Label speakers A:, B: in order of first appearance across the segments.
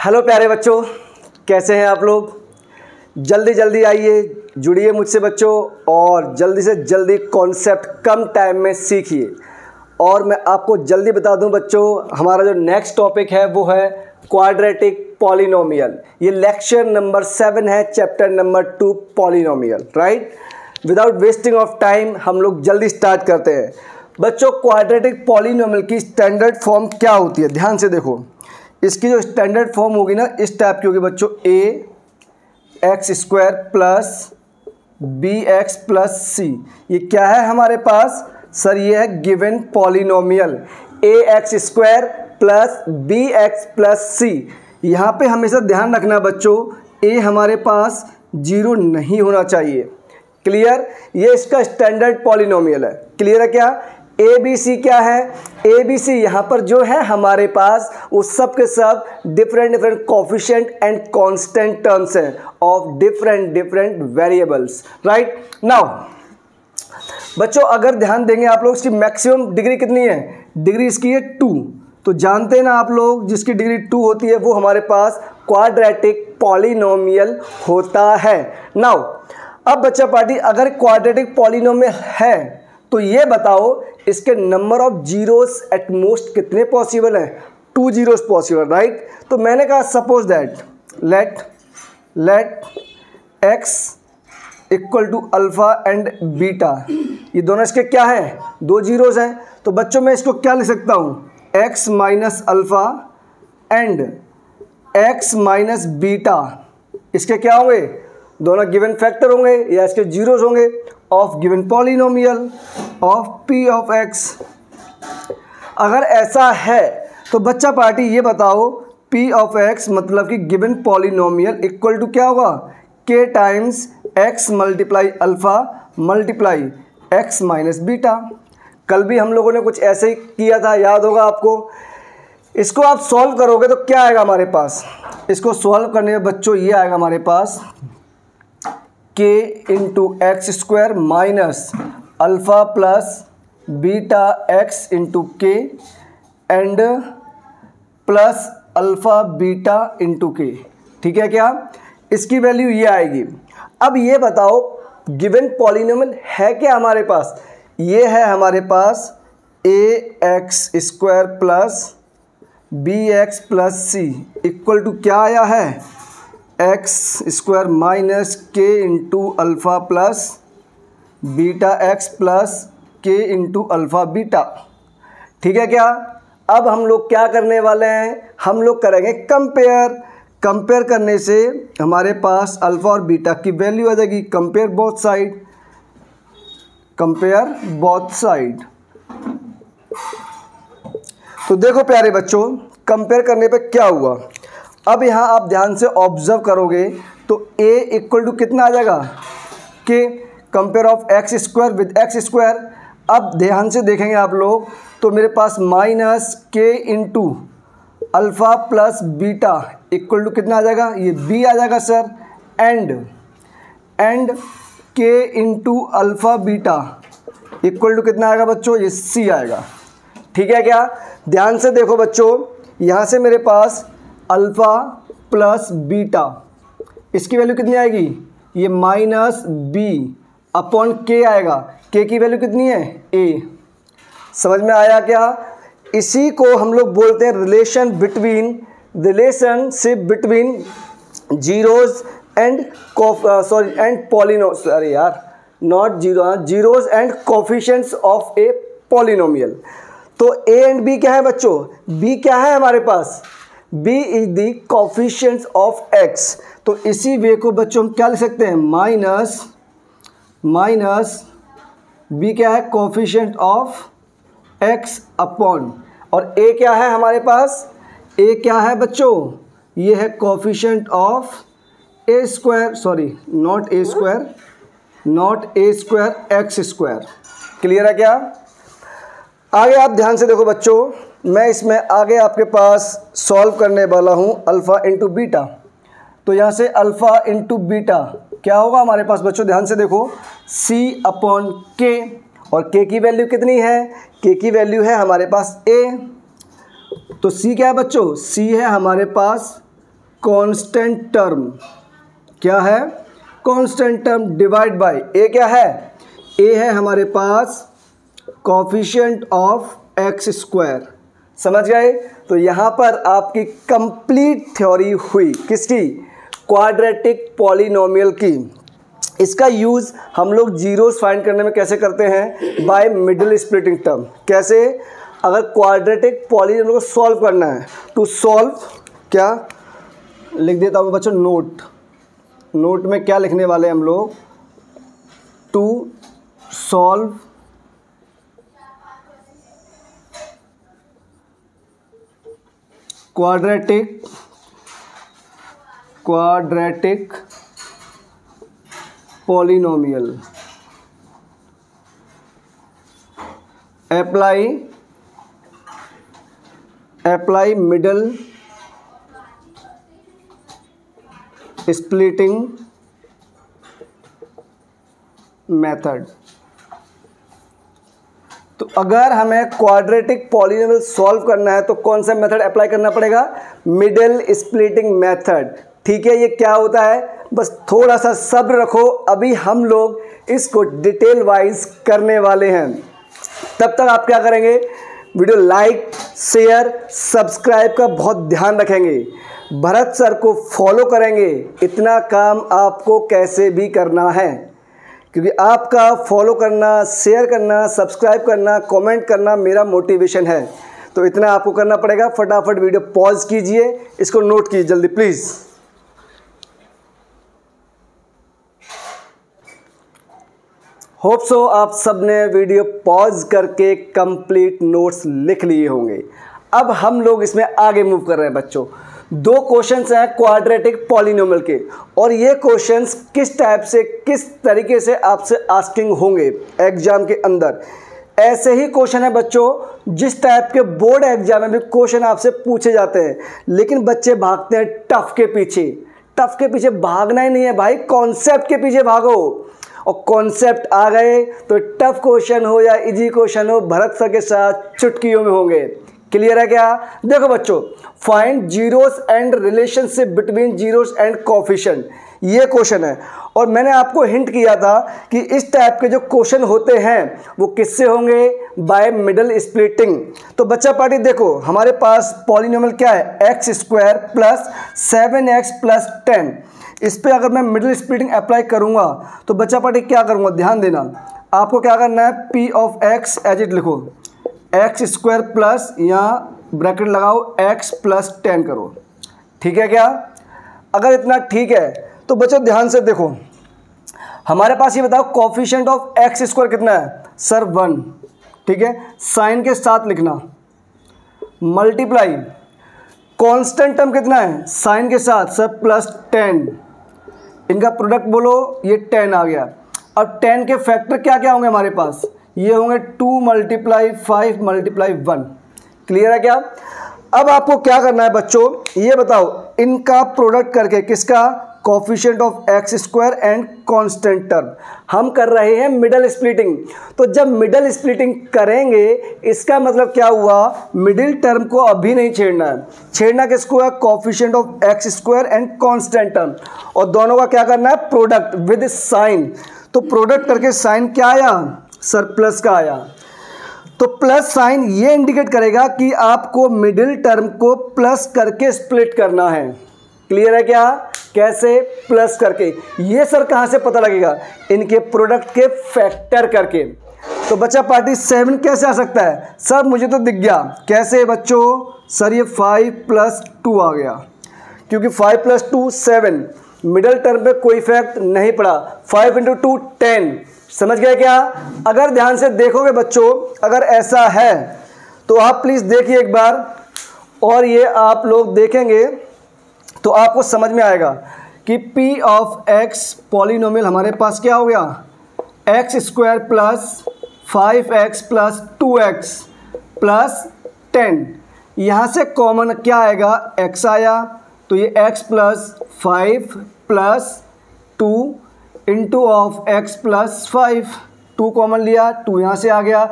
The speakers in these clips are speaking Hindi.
A: हेलो प्यारे बच्चों, कैसे हैं आप लोग। जल्दी जल्दी आइए, जुड़िए मुझसे बच्चों और जल्दी से जल्दी कॉन्सेप्ट कम टाइम में सीखिए। और मैं आपको जल्दी बता दूं बच्चों, हमारा जो नेक्स्ट टॉपिक है वो है क्वाड्रेटिक पॉलिनोमियल। ये लेक्चर नंबर 7 है, chapter number 2 polynomial, right. Without wasting of time हम लोग जल्दी स्टार्ट करते हैं। बच्चों, क्वाड्रेटिक पॉलिनोमियल की स्टैंडर्ड फॉर्म क्या होती है, ध्यान से देखो। इसकी जो स्टैंडर्ड फॉर्म होगी ना, इस टाइप की होगी बच्चों। A x square plus b x plus c. ये क्या है हमारे पास सर? ये है given polynomial a x square plus b x plus c. यहाँ पे हमेशा ध्यान रखना बच्चों, ए हमारे पास 0 नहीं होना चाहिए। क्लियर? ये इसका स्टैंडर्ड पॉलिनोमियल है। क्लियर है क्या? ए बी सी क्या है? ए बी सी यहाँ पर जो है हमारे पास वो सब के सब different coefficient and constant terms हैं of different variables, right. Now बच्चों, अगर ध्यान देंगे आप लोग, इसकी मैक्सिमम डिग्री कितनी है? डिग्री इसकी है 2। तो जानते हैं ना आप लोग, जिसकी डिग्री 2 होती है वो हमारे पास क्वाड्रेटिक पॉलिनोमियल होता है। नाउ अब बच्चा पार्टी, अगर क्वाड्रेटिक पॉलिनोमियल है तो ये बताओ इसके number of zeros at most कितने पॉसिबल हैं? 2 जीरोस पॉसिबल, राइट। तो मैंने कहा suppose that let x equal to alpha and beta. ये दोनों इसके क्या हैं? 2 जीरोस हैं। तो बच्चों मैं इसको क्या लिख सकता हूँ? X minus alpha and x minus beta. इसके क्या होंगे? दोनों गिवन फैक्टर होंगे या इसके जीरोस होंगे of given polynomial of P of x. अगर ऐसा है तो बच्चा पार्टी ये बताओ, पी ऑफ एक्स मतलब कि गिवन पॉलिनोमियल इक्वल टू क्या होगा? के times x multiply alpha multiply x minus beta. कल भी हम लोगों ने कुछ ऐसे ही किया था, याद होगा आपको। इसको आप सॉल्व करोगे तो क्या आएगा हमारे पास? इसको सॉल्व करने में बच्चों ये आएगा हमारे पास k into x square minus alpha plus beta x into k and plus alpha beta into k. ठीक है क्या? इसकी वैल्यू ये आएगी। अब ये बताओ गिवन पॉलिनोमियल है क्या हमारे पास? ये है हमारे पास a x square plus b x plus c equal to क्या आया है? X square minus k into alpha plus beta x plus k into alpha beta. ठीक है क्या? अब हम लोग क्या करने वाले हैं? हम लोग करेंगे कंपेयर करने से हमारे पास अल्फ़ा और बीटा की वैल्यू आ जाएगी। Compare both side. तो देखो प्यारे बच्चों, कंपेयर करने पे क्या हुआ। अब यहाँ आप ध्यान से ऑब्जर्व करोगे तो a इक्वल टू कितना आ जाएगा? के compare of x square with x square. अब ध्यान से देखेंगे आप लोग तो मेरे पास minus k into alpha plus beta equal to कितना आ जाएगा? ये b आ जाएगा sir. And k into alpha beta equal to कितना आएगा बच्चों? ये c आएगा। ठीक है क्या? ध्यान से देखो बच्चों, यहाँ से मेरे पास अल्फ़ा प्लस बीटा, इसकी वैल्यू कितनी आएगी? ये माइनस बी अपॉन के आएगा। के की वैल्यू कितनी है? ए। समझ में आया क्या? इसी को हम लोग बोलते हैं relationship between zeros and polynomial. अरे यार, not zeros and coefficients of a polynomial. तो ए एंड बी क्या है बच्चों? बी क्या है हमारे पास? b is the coefficients of x। तो इसी वे को बच्चों हम क्या लिख सकते हैं? माइनस b क्या है? कोफिशिएंट ऑफ x अपॉन, और a क्या है हमारे पास? a क्या है बच्चों? ये है coefficient of a square, sorry not a square x square. Clear है क्या? आगे आप ध्यान से देखो बच्चों, मैं इसमें आगे आपके पास सॉल्व करने वाला हूँ अल्फ़ा इंटू बीटा। तो यहाँ से अल्फ़ा इंटू बीटा क्या होगा हमारे पास बच्चों? ध्यान से देखो, c अपॉन के, और k की वैल्यू कितनी है? k की वैल्यू है हमारे पास a। तो c क्या है बच्चों? c है हमारे पास कांस्टेंट टर्म, क्या है? कांस्टेंट टर्म डिवाइड बाय ए क्या है? ए है हमारे पास कोफिशिएंट ऑफ एक्स स्क्वायर। समझ गए? तो यहाँ पर आपकी कंप्लीट थ्योरी हुई किसकी? क्वाड्रेटिक पॉलिनोमियल की। इसका यूज़ हम लोग जीरोस फाइंड करने में कैसे करते हैं? By middle splitting term. कैसे? अगर क्वाड्रेटिक पॉलिनोमियल को सॉल्व करना है, टू सॉल्व क्या लिख देता हूँ बच्चों, नोट में क्या लिखने वाले हम लोग? To solve quadratic polynomial, apply middle splitting method. तो अगर हमें क्वाड्रेटिक पॉलिनोमियल सॉल्व करना है तो कौन सा मेथड अप्लाई करना पड़ेगा? Middle splitting method. ठीक है, ये क्या होता है? बस थोड़ा सा सब्र रखो, अभी हम लोग इसको डिटेल वाइज करने वाले हैं। तब तक आप क्या करेंगे? वीडियो लाइक, शेयर, सब्सक्राइब का बहुत ध्यान रखेंगे, भरत सर को फॉलो करेंगे। इतना काम आपको कैसे भी करना है, क्योंकि आपका फॉलो करना, शेयर करना, सब्सक्राइब करना, कमेंट करना मेरा मोटिवेशन है। तो इतना आपको करना पड़ेगा। फटाफट वीडियो पॉज कीजिए, इसको नोट कीजिए जल्दी प्लीज़। होप सो आप सब ने वीडियो पॉज करके कंप्लीट नोट्स लिख लिए होंगे। अब हम लोग इसमें आगे मूव कर रहे हैं बच्चों। दो क्वेश्चंस हैं क्वाड्रेटिक पॉलिनोमियल के, और ये क्वेश्चंस किस टाइप से, किस तरीके से आपसे आस्किंग होंगे एग्जाम के अंदर। ऐसे ही क्वेश्चन है बच्चों जिस टाइप के बोर्ड एग्जाम में भी क्वेश्चन आपसे पूछे जाते हैं, लेकिन बच्चे भागते हैं टफ के पीछे। टफ के पीछे भागना ही नहीं है भाई, कॉन्सेप्ट के पीछे भागो। और कॉन्सेप्ट आ गए तो टफ क्वेश्चन हो या इजी क्वेश्चन हो, भरत सर के साथ चुटकियों में होंगे। क्लियर है क्या? देखो बच्चों, find zeros and relationship between zeros and coefficient, ये क्वेश्चन है। और मैंने आपको हिंट किया था कि इस टाइप के जो क्वेश्चन होते हैं वो किससे होंगे? By middle splitting. तो बच्चा पार्टी देखो, हमारे पास पॉलिनोमियल क्या है? X square plus 7x plus 10। इस पर अगर मैं मिडिल स्प्लिटिंग अप्लाई करूँगा तो बच्चा पार्टी क्या करूँगा? ध्यान देना, आपको क्या करना है? P of x as it लिखो, एक्स स्क्वायर प्लस, यहाँ ब्रैकेट लगाओ, एक्स प्लस 10 करो। ठीक है क्या? अगर इतना ठीक है तो बच्चों ध्यान से देखो, हमारे पास ये बताओ कोफिशिएंट ऑफ एक्स स्क्वायर कितना है? सर 1। ठीक है, साइन के साथ लिखना, मल्टीप्लाई कांस्टेंट टर्म कितना है? साइन के साथ सर प्लस 10, इनका प्रोडक्ट बोलो, ये 10 आ गया। अब 10 के फैक्टर क्या क्या होंगे हमारे पास? ये होंगे 2 मल्टीप्लाई 5 मल्टीप्लाई 1। क्लियर है क्या? अब आपको क्या करना है बच्चों, ये बताओ इनका प्रोडक्ट करके, किसका? Coefficient of x square and constant term. हम कर रहे हैं मिडल स्प्लिटिंग। तो जब मिडल स्प्लिटिंग करेंगे इसका मतलब क्या हुआ? मिडिल टर्म को अभी नहीं छेड़ना है, छेड़ना किसको है? Coefficient of x square and constant term. और दोनों का क्या करना है? Product with sign. तो प्रोडक्ट करके साइन क्या आया? सर प्लस का आया। तो प्लस साइन ये इंडिकेट करेगा कि आपको मिडिल टर्म को प्लस करके स्प्लिट करना है। क्लियर है क्या? कैसे? प्लस करके। ये सर कहाँ से पता लगेगा? इनके प्रोडक्ट के फैक्टर करके। तो बच्चा पार्टी 7 कैसे आ सकता है? सर मुझे तो दिख गया। कैसे बच्चों? सर ये 5 प्लस 2 आ गया, क्योंकि 5 प्लस 2 7, मिडल टर्म पे कोई इफेक्ट नहीं पड़ा। 5 इंटू 2 10। समझ गए क्या? अगर ध्यान से देखोगे बच्चों, अगर ऐसा है तो आप प्लीज़ देखिए एक बार, और ये आप लोग देखेंगे तो आपको समझ में आएगा कि P ऑफ x पॉलिनोमियल हमारे पास क्या हो गया? X square plus 5x plus 2x plus 10। यहाँ से कॉमन क्या आएगा? x आया, तो ये x plus 5 plus 2 into of x plus 5, 2 common लिया, 2 यहाँ से आ गया,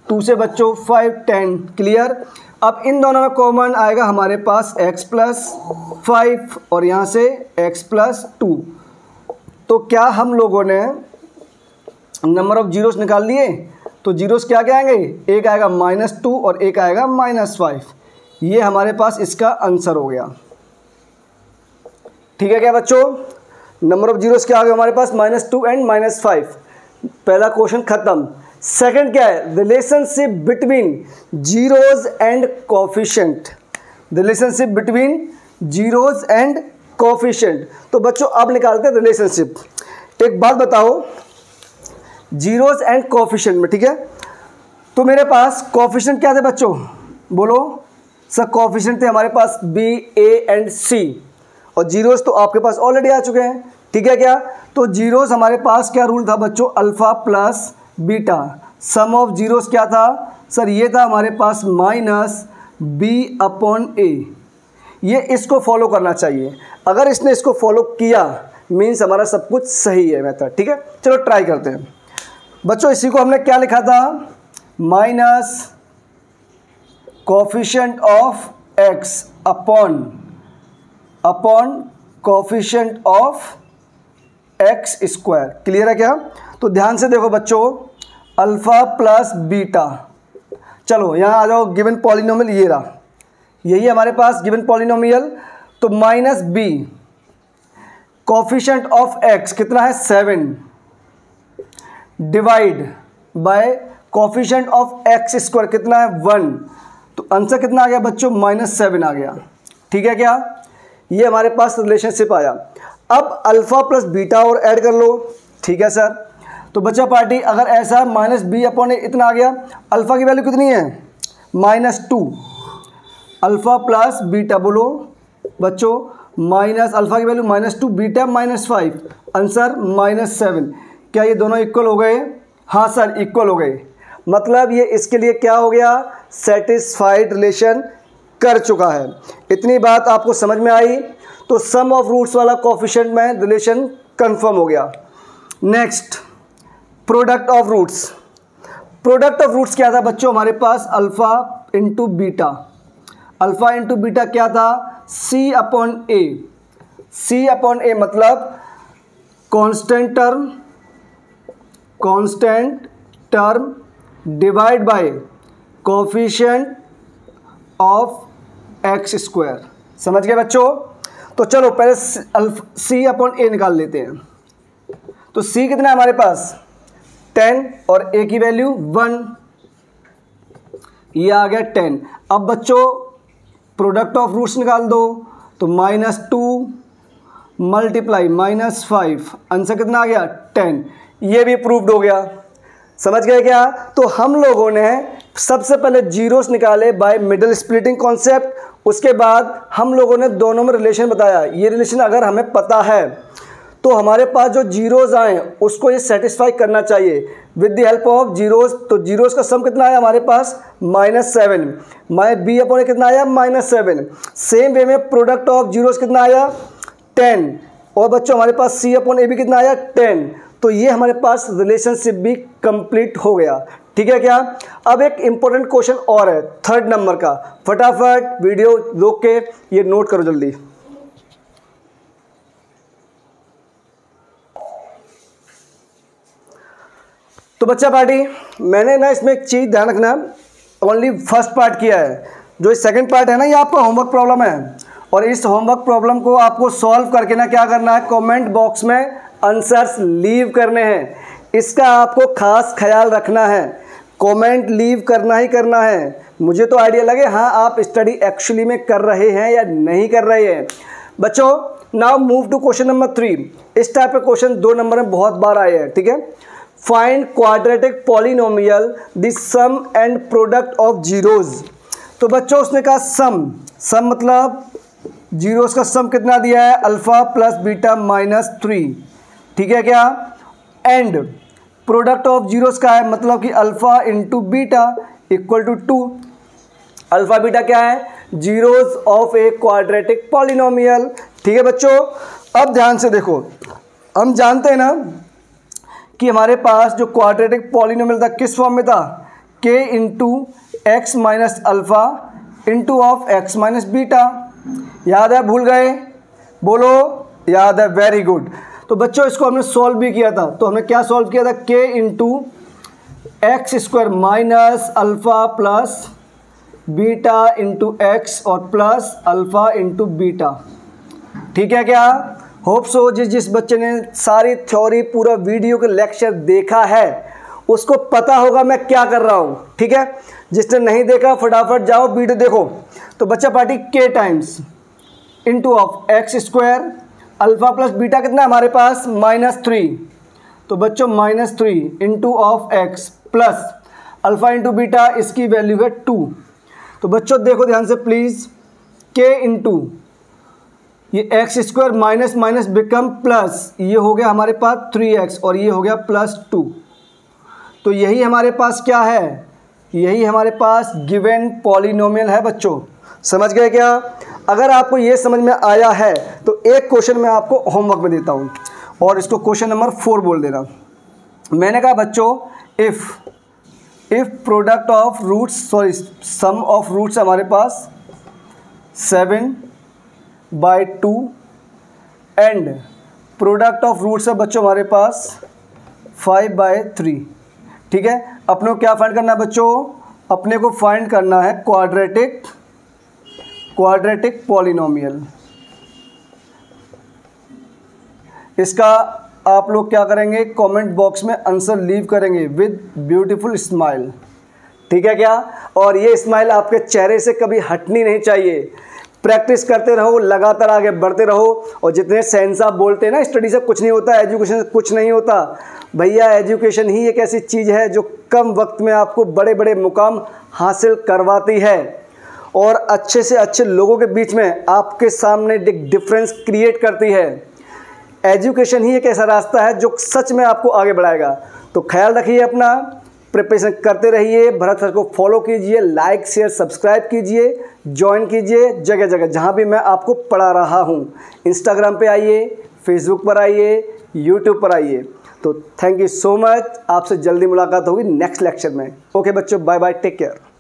A: 2 से बच्चों 5 10 क्लियर। अब इन दोनों में कॉमन आएगा हमारे पास x प्लस 5 और यहाँ से x प्लस 2। तो क्या हम लोगों ने नंबर ऑफ जीरोस निकाल लिए? तो जीरोस क्या क्या आएंगे, एक आएगा -2 और एक आएगा -5। ये हमारे पास इसका आंसर हो गया। ठीक है क्या बच्चों? नंबर ऑफ जीरोस क्या आ गया हमारे पास, -2 एंड -5। पहला क्वेश्चन खत्म। सेकंड क्या है, relationship between zeros and coefficient. Relationship between zeros and coefficient. तो बच्चों अब निकालते हैं रिलेशनशिप। एक बात बताओ, जीरोज एंड कोफिशिएंट में, ठीक है, तो मेरे पास कोफिशिएंट क्या थे बच्चों, बोलो सर? कोफिशिएंट थे हमारे पास B, A एंड C, और जीरोस तो आपके पास ऑलरेडी आ चुके हैं। ठीक है क्या? तो जीरोस हमारे पास क्या रूल था बच्चों, alpha plus beta. Sum of zeros क्या था सर, ये था हमारे पास -B/A। ये इसको फॉलो करना चाहिए। अगर इसने इसको फॉलो किया मीन्स हमारा सब कुछ सही है मेथड। ठीक है, चलो ट्राई करते हैं बच्चों। इसी को हमने क्या लिखा था, minus coefficient of x upon coefficient of x square. Clear है क्या? तो ध्यान से देखो बच्चों, अल्फा प्लस बीटा। चलो यहाँ आ जाओ, गिवन पॉलिनोमियल ये रहा, यही हमारे पास गिवन पॉलिनोमियल। तो -b कोफिशिएंट ऑफ x कितना है 7 divide by coefficient of x square कितना है 1। तो आंसर कितना आ गया बच्चों, -7 आ गया। ठीक है क्या? ये हमारे पास रिलेशनशिप आया। अब अल्फा प्लस बीटा और ऐड कर लो। ठीक है सर, तो बच्चा पार्टी अगर ऐसा -b/a इतना आ गया, अल्फा की वैल्यू कितनी है -2, अल्फा प्लस बीटा बोलो बच्चों, माइनस अल्फा की वैल्यू -2, बीटा -5, आंसर -7। क्या ये दोनों इक्वल हो गए? हाँ सर इक्वल हो गए। मतलब ये इसके लिए क्या हो गया, सेटिस्फाइड रिलेशन कर चुका है। इतनी बात आपको समझ में आई? तो सम ऑफ रूट्स वाला कोफिशिएंट में रिलेशन कंफर्म हो गया। Next, product of roots. Product of roots क्या था बच्चों हमारे पास, alpha into beta. Alpha into beta क्या था, C/A। C/A मतलब constant term divide by coefficient of x square. समझ गए बच्चों? तो चलो पहले C/A निकाल लेते हैं। तो C कितना है हमारे पास 10 और A की वैल्यू 1, ये आ गया 10। अब बच्चों प्रोडक्ट ऑफ रूट्स निकाल दो। तो -2 मल्टीप्लाई -5, आंसर कितना आ गया 10। ये भी प्रूव्ड हो गया। समझ गए क्या? तो हम लोगों ने सबसे पहले जीरोस निकाले बाय मिडिल स्प्लिटिंग कॉन्सेप्ट, उसके बाद हम लोगों ने दोनों में रिलेशन बताया। ये रिलेशन अगर हमें पता है तो हमारे पास जो जीरोस आए उसको ये सेटिस्फाई करना चाहिए with the help of zeros. तो जीरोस का सम कितना आया हमारे पास -7, B/A कितना आया -7। सेम वे में प्रोडक्ट ऑफ जीरोस कितना आया 10, और बच्चों हमारे पास C/A भी कितना आया 10। तो ये हमारे पास रिलेशनशिप भी कंप्लीट हो गया। ठीक है क्या? अब एक इंपॉर्टेंट क्वेश्चन और है 3rd नंबर का, फटाफट वीडियो रोक के ये नोट करो जल्दी। तो बच्चा पार्टी मैंने ना इसमें एक चीज़ ध्यान रखना, ओनली फर्स्ट पार्ट किया है। जो इस सेकंड पार्ट है ना, ये आपका होमवर्क प्रॉब्लम है, और इस होमवर्क प्रॉब्लम को आपको सॉल्व करके ना क्या करना है, कमेंट बॉक्स में आंसर्स लीव करने हैं। इसका आपको खास ख्याल रखना है, कमेंट लीव करना ही करना है। मुझे तो आइडिया लगे हाँ आप स्टडी एक्चुअली में कर रहे हैं या नहीं कर रहे हैं। बच्चों now move to question number 3। इस टाइप के क्वेश्चन 2 नंबर में बहुत बार आए हैं। ठीक है, find quadratic polynomial the sum and product of zeros. तो बच्चों उसने कहा सम मतलब जीरोस का सम कितना दिया है, अल्फा प्लस बीटा -3। ठीक है क्या? एंड प्रोडक्ट ऑफ जीरोस का है, मतलब कि alpha into beta equal to 2। Alpha beta क्या है, zeros of a quadratic polynomial. ठीक है बच्चों, अब ध्यान से देखो, हम जानते हैं ना कि हमारे पास जो क्वाड्रेटिक पॉलिनोमियल था किस फॉर्म में था, के into x minus alpha into of x minus beta. याद है, भूल गए? बोलो, याद है, वेरी गुड। तो बच्चों इसको हमने सॉल्व भी किया था। तो हमने क्या सॉल्व किया था? के into x square minus alpha plus beta into x और प्लस अल्फ़ा इंटू बीटा। ठीक है क्या? होप सो जिस बच्चे ने सारी थ्योरी पूरा वीडियो के लेक्चर देखा है उसको पता होगा मैं क्या कर रहा हूँ। ठीक है, जिसने नहीं देखा फटाफट जाओ वीडियो देखो। तो बच्चा पार्टी के times into of x square alpha plus beta कितना हमारे पास? -3। तो बच्चों -3 into of x plus alpha into beta, इसकी वैल्यू है 2। तो बच्चों देखो ध्यान से प्लीज़, के इंटू ये x square minus minus become plus, ये हो गया हमारे पास 3x और ये हो गया +2। तो यही हमारे पास क्या है? यही हमारे पास गिवन पॉलिनोमियल है बच्चों। समझ गए क्या? अगर आपको ये समझ में आया है तो एक क्वेश्चन मैं आपको होमवर्क में देता हूँ और इसको क्वेश्चन नंबर 4 बोल देना। मैंने कहा बच्चों if product of roots sum of roots हमारे पास 7/2 एंड प्रोडक्ट ऑफ रूट्स है बच्चों हमारे पास 5/3। ठीक है, अपने को क्या फाइंड करना है बच्चों? अपने को फाइंड करना है क्वाड्रेटिक पॉलिनोमियल। इसका आप लोग क्या करेंगे? कमेंट बॉक्स में आंसर लीव करेंगे विद ब्यूटीफुल स्माइल। ठीक है क्या? और ये स्माइल आपके चेहरे से कभी हटनी नहीं चाहिए। प्रैक्टिस करते रहो, लगातार आगे बढ़ते रहो। और जितने सेंस आप बोलते हैं ना स्टडी से कुछ नहीं होता, एजुकेशन से कुछ नहीं होता भैया, एजुकेशन ही एक ऐसी चीज़ है जो कम वक्त में आपको बड़े बड़े मुकाम हासिल करवाती है और अच्छे से अच्छे लोगों के बीच में आपके सामने डिफरेंस क्रिएट करती है। एजुकेशन ही एक ऐसा रास्ता है जो सच में आपको आगे बढ़ाएगा। तो ख्याल रखिए अपना, प्रिपरेशन करते रहिए, भरत सर को फॉलो कीजिए, लाइक शेयर सब्सक्राइब कीजिए, ज्वाइन कीजिए जगह जगह जहाँ भी मैं आपको पढ़ा रहा हूँ। इंस्टाग्राम पे आइए, फेसबुक पर आइए, यूट्यूब पर आइए। तो थैंक यू सो मच, आपसे जल्दी मुलाकात होगी नेक्स्ट लेक्चर में। ओके बच्चों, बाय बाय, टेक केयर।